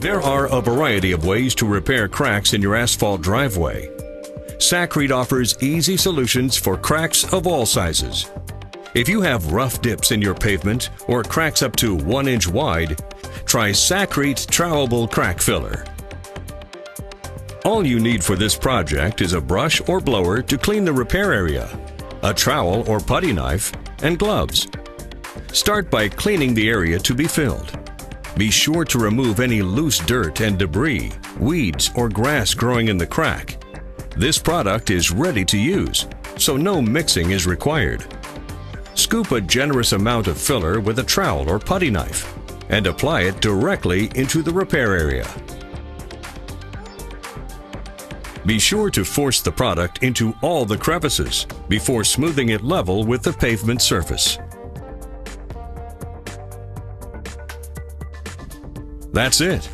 There are a variety of ways to repair cracks in your asphalt driveway. Sakrete offers easy solutions for cracks of all sizes. If you have rough dips in your pavement or cracks up to 1 inch wide, try Sakrete Trowelable Crack Filler. All you need for this project is a brush or blower to clean the repair area, a trowel or putty knife, and gloves. Start by cleaning the area to be filled. Be sure to remove any loose dirt and debris, weeds, or grass growing in the crack. This product is ready to use, so no mixing is required. Scoop a generous amount of filler with a trowel or putty knife and apply it directly into the repair area. Be sure to force the product into all the crevices before smoothing it level with the pavement surface. That's it.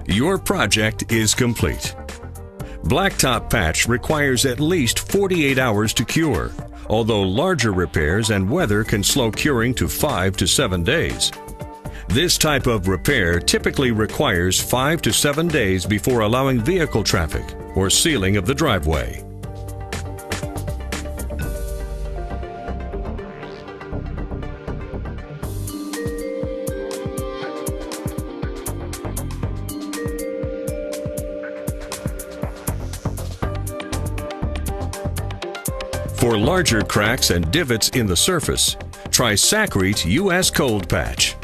Your project is complete. Blacktop patch requires at least 48 hours to cure, although larger repairs and weather can slow curing to 5 to 7 days. This type of repair typically requires 5 to 7 days before allowing vehicle traffic or sealing of the driveway. For larger cracks and divots in the surface, try Sakrete US Cold Patch.